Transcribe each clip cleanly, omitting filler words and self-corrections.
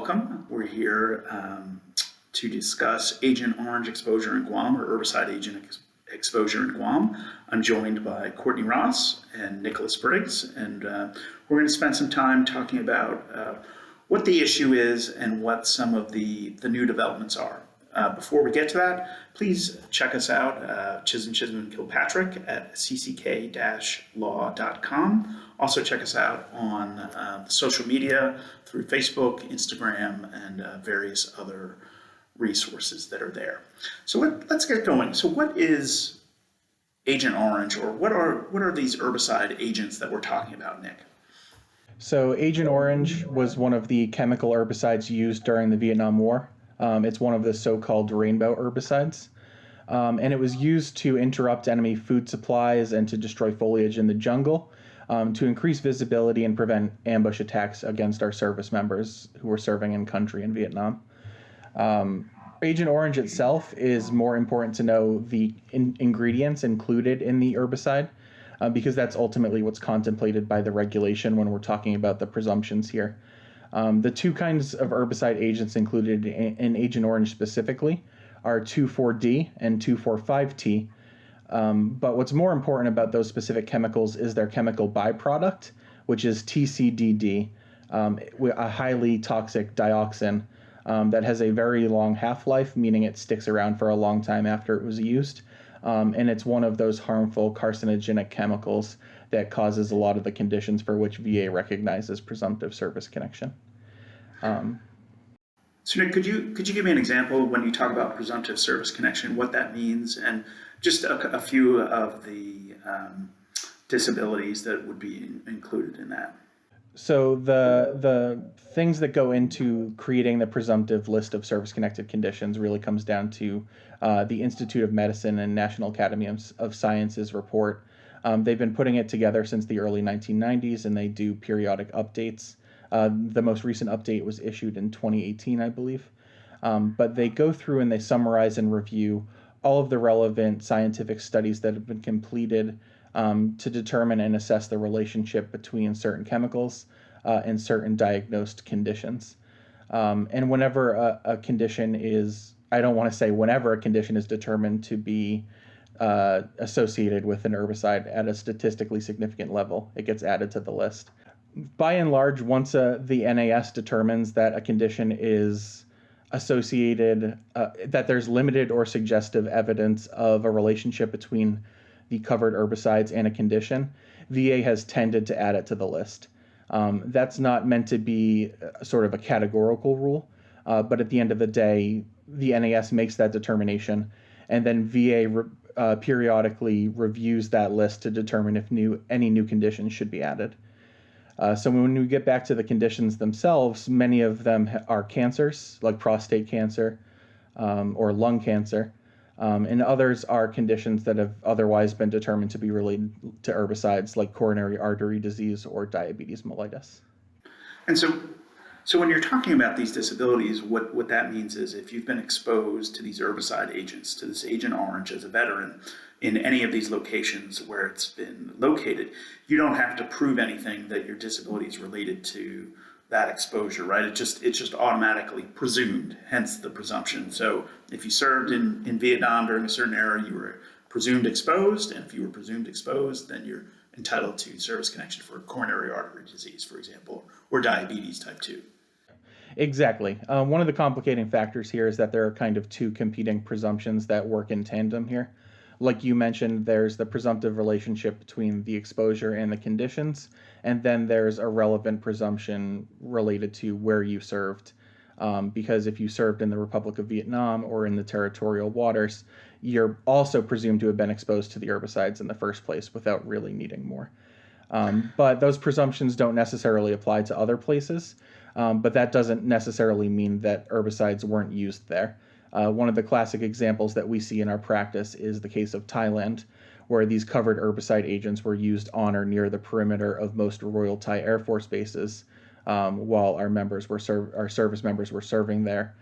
welcome. We're here to discuss Agent Orange exposure in Guam, or herbicide agent exposure in Guam. I'm joined by Courtney Ross and Nicholas Briggs, and we're going to spend some time talking about what the issue is and what some of the new developments are. Before we get to that, please check us out, Chisholm and Kilpatrick at cck-law.com. Also check us out on social media through Facebook, Instagram, and various other resources that are there. So let's get going. So what is Agent Orange, or what are these herbicide agents that we're talking about, Nick? So Agent Orange was one of the chemical herbicides used during the Vietnam War. It's one of the so-called rainbow herbicides, and it was used to interrupt enemy food supplies and to destroy foliage in the jungle, to increase visibility and prevent ambush attacks against our service members who were serving in country in Vietnam. Agent Orange itself is more important to know the ingredients included in the herbicide, because that's ultimately what's contemplated by the regulation when we're talking about the presumptions here. The two kinds of herbicide agents included in Agent Orange specifically are 2,4-D and 2,4,5-T. But what's more important about those specific chemicals is their chemical byproduct, which is TCDD, a highly toxic dioxin that has a very long half-life, meaning it sticks around for a long time after it was used. And it's one of those harmful carcinogenic chemicals that causes a lot of the conditions for which VA recognizes presumptive service connection. So Nick, could you give me an example when you talk about presumptive service connection, what that means, and just a few of the disabilities that would be included in that? So the things that go into creating the presumptive list of service-connected conditions really comes down to the Institute of Medicine and National Academy of Sciences report. They've been putting it together since the early 1990s, and they do periodic updates. The most recent update was issued in 2018, I believe. But they go through and they summarize and review all of the relevant scientific studies that have been completed to determine and assess the relationship between certain chemicals and certain diagnosed conditions. And whenever a condition is, I don't want to say whenever a condition is determined to be associated with an herbicide at a statistically significant level, it gets added to the list. By and large, once the NAS determines that a condition is associated, that there's limited or suggestive evidence of a relationship between the covered herbicides and a condition, VA has tended to add it to the list. That's not meant to be sort of a categorical rule, but at the end of the day, the NAS makes that determination, and then VA periodically reviews that list to determine if any new conditions should be added. So when we get back to the conditions themselves, many of them are cancers, like prostate cancer or lung cancer, and others are conditions that have otherwise been determined to be related to herbicides, like coronary artery disease or diabetes mellitus. And so when you're talking about these disabilities, what that means is if you've been exposed to these herbicide agents, to this Agent Orange as a veteran in any of these locations where it's been located, you don't have to prove anything that your disability is related to that exposure, right? It's just automatically presumed, hence the presumption. So if you served in Vietnam during a certain era, you were presumed exposed, and if you were presumed exposed, then you're entitled to service connection for coronary artery disease, for example, or diabetes type 2. Exactly. One of the complicating factors here is that there are kind of two competing presumptions that work in tandem here. Like you mentioned, there's the presumptive relationship between the exposure and the conditions, and then there's a relevant presumption related to where you served. Because if you served in the Republic of Vietnam or in the territorial waters, you're also presumed to have been exposed to the herbicides in the first place without really needing more. But those presumptions don't necessarily apply to other places, but that doesn't necessarily mean that herbicides weren't used there. One of the classic examples that we see in our practice is the case of Thailand, where these covered herbicide agents were used on or near the perimeter of most Royal Thai Air Force bases, while our service members were serving there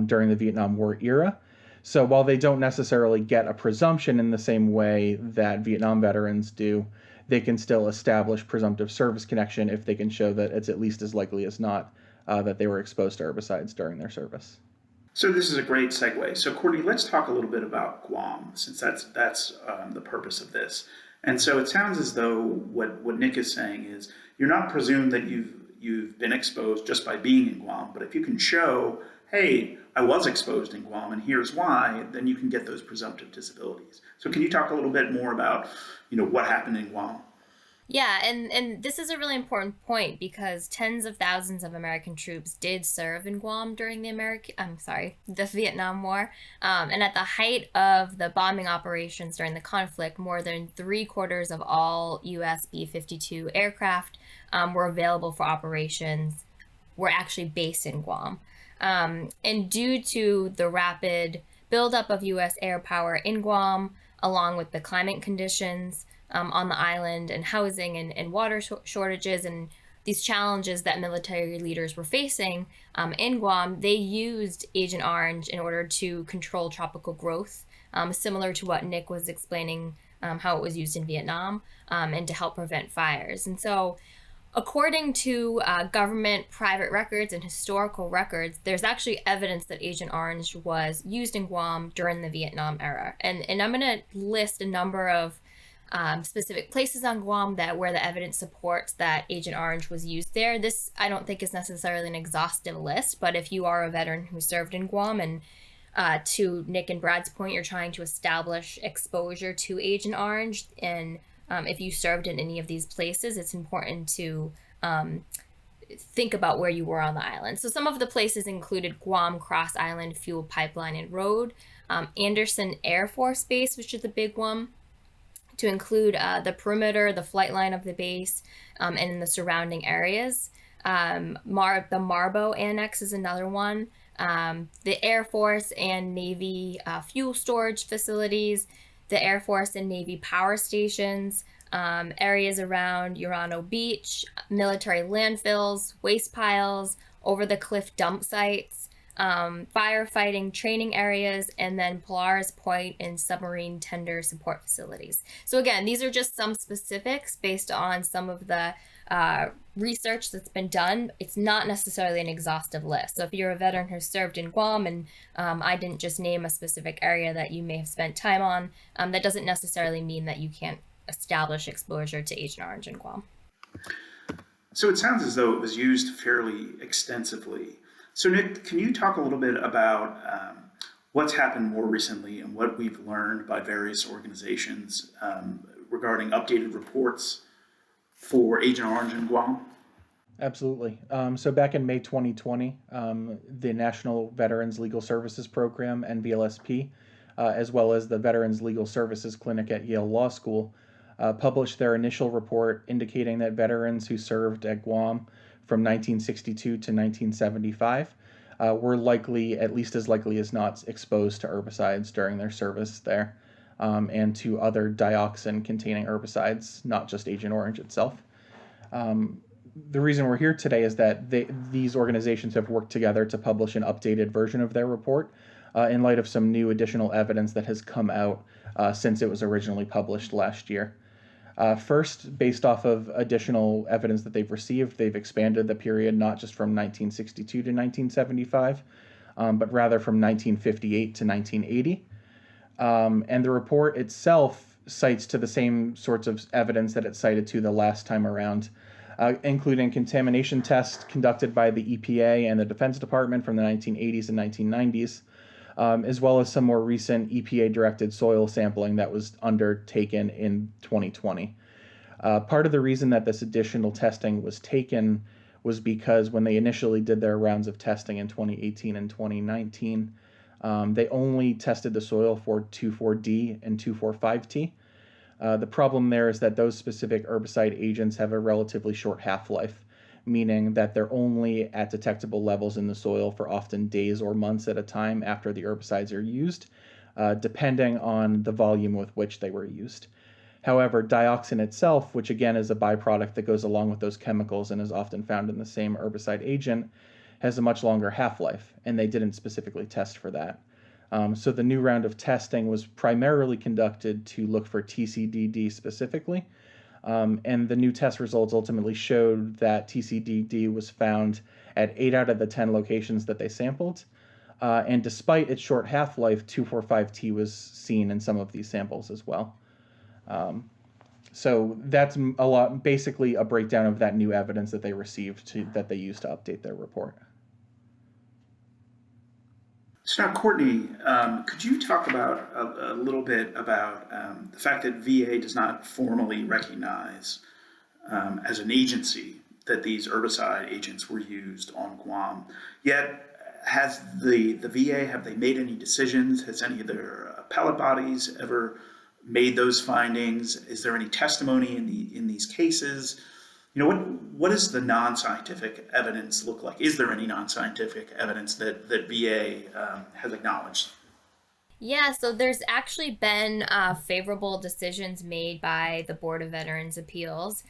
during the Vietnam War era. So while they don't necessarily get a presumption in the same way that Vietnam veterans do, they can still establish presumptive service connection if they can show that it's at least as likely as not that they were exposed to herbicides during their service. So this is a great segue. So Courtney, let's talk a little bit about Guam, since that's the purpose of this. And so it sounds as though what Nick is saying is you're not presumed that you've been exposed just by being in Guam, but if you can show, hey, I was exposed in Guam and here's why, then you can get those presumptive disabilities. So can you talk a little bit more about, what happened in Guam? Yeah, and this is a really important point because tens of thousands of American troops did serve in Guam during the Vietnam War. And at the height of the bombing operations during the conflict, more than 3/4 of all U.S. B-52 aircraft were available for operations, were actually based in Guam. And due to the rapid buildup of U.S. air power in Guam, along with the climate conditions on the island and housing and water shortages and these challenges that military leaders were facing in Guam, they used Agent Orange in order to control tropical growth, similar to what Nick was explaining how it was used in Vietnam, and to help prevent fires. And so according to government private records and historical records, there's actually evidence that Agent Orange was used in Guam during the Vietnam era. And I'm going to list a number of specific places on Guam where the evidence supports that Agent Orange was used there. This, I don't think, is necessarily an exhaustive list, but if you are a veteran who served in Guam and to Nick and Brad's point, you're trying to establish exposure to Agent Orange, and if you served in any of these places, it's important to think about where you were on the island. So some of the places included Guam Cross Island Fuel Pipeline and Road, Anderson Air Force Base, which is a big one, to include the perimeter, the flight line of the base, and the surrounding areas. The Marbo Annex is another one. The Air Force and Navy fuel storage facilities, the Air Force and Navy power stations, areas around Urano Beach, military landfills, waste piles, over-the-cliff dump sites, firefighting training areas, and then Polaris Point and submarine tender support facilities. So again, these are just some specifics based on some of the research that's been done. It's not necessarily an exhaustive list. So if you're a veteran who served in Guam, and I didn't just name a specific area that you may have spent time on, that doesn't necessarily mean that you can't establish exposure to Agent Orange in Guam. So it sounds as though it was used fairly extensively. So Nick, can you talk a little bit about what's happened more recently and what we've learned by various organizations regarding updated reports for Agent Orange in Guam? Absolutely. So back in May 2020, the National Veterans Legal Services Program, NVLSP, as well as the Veterans Legal Services Clinic at Yale Law School, published their initial report indicating that veterans who served at Guam from 1962 to 1975 were likely, at least as likely as not, exposed to herbicides during their service there, and to other dioxin-containing herbicides, not just Agent Orange itself. The reason we're here today is that these organizations have worked together to publish an updated version of their report in light of some new additional evidence that has come out since it was originally published last year. First, based off of additional evidence that they've received, they've expanded the period not just from 1962 to 1975, but rather from 1958 to 1980. And the report itself cites to the same sorts of evidence that it cited to the last time around, including contamination tests conducted by the EPA and the Defense Department from the 1980s and 1990s, as well as some more recent EPA-directed soil sampling that was undertaken in 2020. Part of the reason that this additional testing was taken was because when they initially did their rounds of testing in 2018 and 2019, they only tested the soil for 2,4-D and 2,4,5-T. The problem there is that those specific herbicide agents have a relatively short half-life, meaning that they're only at detectable levels in the soil for often days or months at a time after the herbicides are used, depending on the volume with which they were used. However, dioxin itself, which again is a byproduct that goes along with those chemicals and is often found in the same herbicide agent, has a much longer half-life, and they didn't specifically test for that. So the new round of testing was primarily conducted to look for TCDD specifically, and the new test results ultimately showed that TCDD was found at 8 out of the 10 locations that they sampled. And despite its short half-life, 2,4,5-T was seen in some of these samples as well. So that's basically a breakdown of that new evidence that they received that they used to update their report. So now, Courtney, could you talk about a little bit about the fact that VA does not formally recognize as an agency that these herbicide agents were used on Guam? Yet, has the VA, have they made any decisions? Has any of their appellate bodies ever made those findings? Is there any testimony in these cases? You know, what does the non-scientific evidence look like? Is there any non-scientific evidence that VA has acknowledged? Yeah, so there's actually been favorable decisions made by the Board of Veterans Appeals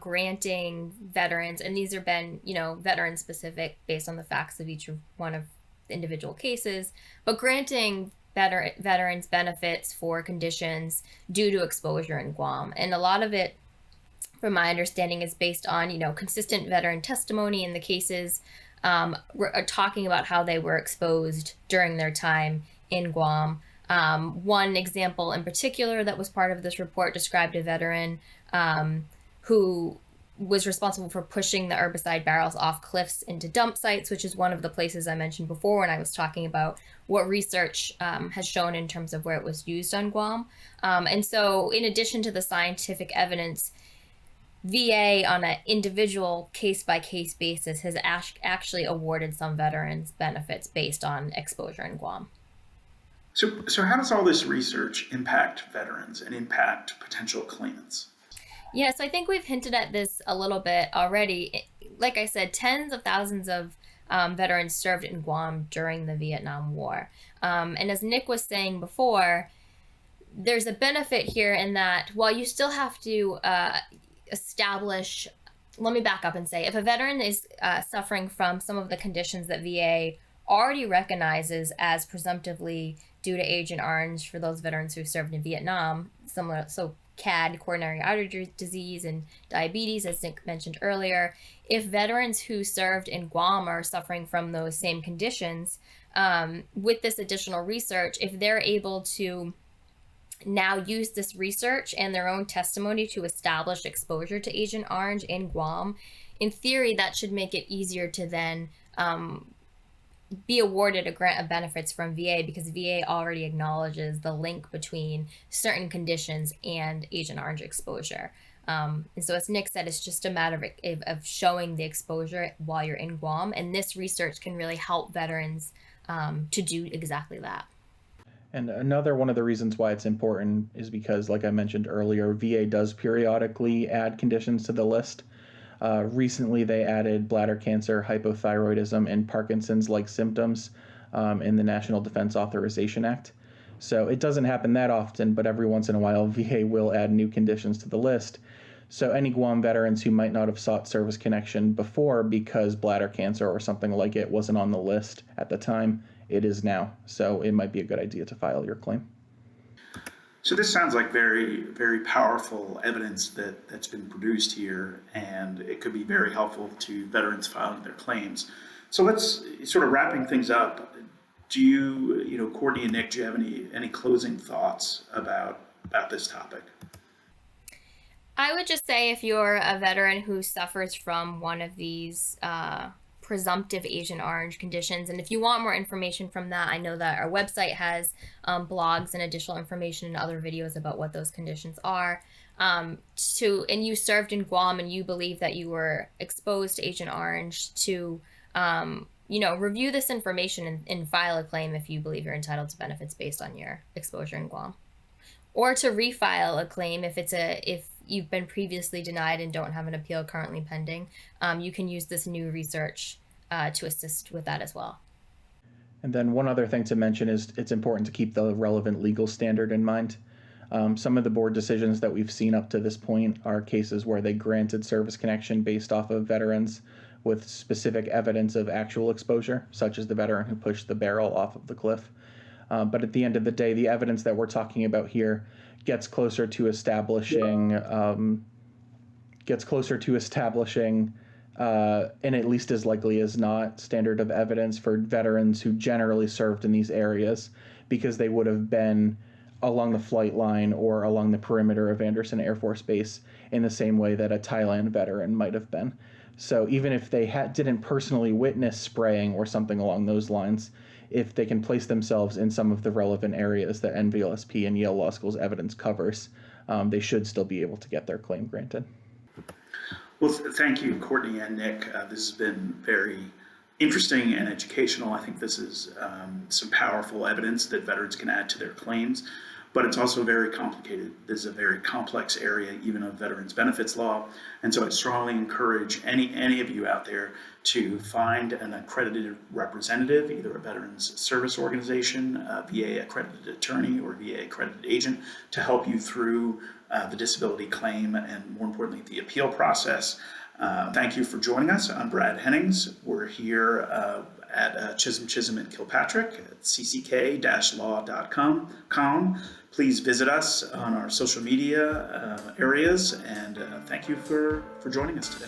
granting veterans, and these have been, veteran specific based on the facts of each one of the individual cases, but granting veterans benefits for conditions due to exposure in Guam. And a lot of it, from my understanding, is based on, consistent veteran testimony in the cases, talking about how they were exposed during their time in Guam. One example in particular that was part of this report described a veteran who was responsible for pushing the herbicide barrels off cliffs into dump sites, which is one of the places I mentioned before when I was talking about what research has shown in terms of where it was used on Guam. And so in addition to the scientific evidence, VA on an individual case-by-case basis has actually awarded some veterans benefits based on exposure in Guam. So how does all this research impact veterans and impact potential claimants? Yeah, so I think we've hinted at this a little bit already. Like I said, tens of thousands of veterans served in Guam during the Vietnam War. And as Nick was saying before, there's a benefit here in that while you still have to establish, let me back up and say, if a veteran is suffering from some of the conditions that VA already recognizes as presumptively due to Agent Orange for those veterans who served in Vietnam, so CAD, coronary artery disease, and diabetes, as Nick mentioned earlier. If veterans who served in Guam are suffering from those same conditions, with this additional research, if they're able to now use this research and their own testimony to establish exposure to Agent Orange in Guam, in theory, that should make it easier to then be awarded a grant of benefits from VA, because VA already acknowledges the link between certain conditions and Agent Orange exposure. And so as Nick said, it's just a matter of showing the exposure while you're in Guam, and this research can really help veterans to do exactly that. And another one of the reasons why it's important is because, like I mentioned earlier, VA does periodically add conditions to the list. Recently, they added bladder cancer, hypothyroidism, and Parkinson's-like symptoms in the National Defense Authorization Act. So it doesn't happen that often, but every once in a while, VA will add new conditions to the list. So any Guam veterans who might not have sought service connection before because bladder cancer or something like it wasn't on the list at the time, it is now. So it might be a good idea to file your claim. So this sounds like very, very powerful evidence that's been produced here, and it could be very helpful to veterans filing their claims. So let's sort of wrapping things up. Do you, Courtney and Nick, do you have any closing thoughts about this topic? I would just say if you're a veteran who suffers from one of these presumptive Agent Orange conditions, and if you want more information from that, I know that our website has blogs and additional information and other videos about what those conditions are. And you served in Guam and you believe that you were exposed to Agent Orange, to review this information and file a claim if you believe you're entitled to benefits based on your exposure in Guam, or to refile a claim if you've been previously denied and don't have an appeal currently pending. You can use this new research to assist with that as well. And then one other thing to mention is it's important to keep the relevant legal standard in mind. Some of the board decisions that we've seen up to this point are cases where they granted service connection based off of veterans with specific evidence of actual exposure, such as the veteran who pushed the barrel off of the cliff. But at the end of the day, the evidence that we're talking about here gets closer to establishing and at least as likely as not, standard of evidence for veterans who generally served in these areas, because they would have been along the flight line or along the perimeter of Andersen Air Force Base in the same way that a Thailand veteran might have been. So even if they didn't personally witness spraying or something along those lines, if they can place themselves in some of the relevant areas that NVLSP and Yale Law School's evidence covers, they should still be able to get their claim granted. Well, thank you, Courtney and Nick. This has been very interesting and educational. I think this is some powerful evidence that veterans can add to their claims, but it's also very complicated. This is a very complex area, even of veterans benefits law. And so I strongly encourage any of you out there to find an accredited representative, either a veterans service organization, a VA accredited attorney, or VA accredited agent, to help you through the disability claim and, more importantly, the appeal process. Thank you for joining us. I'm Brad Hennings. We're here at Chisholm and Kilpatrick at cck-law.com. Please visit us on our social media areas, and thank you for joining us today.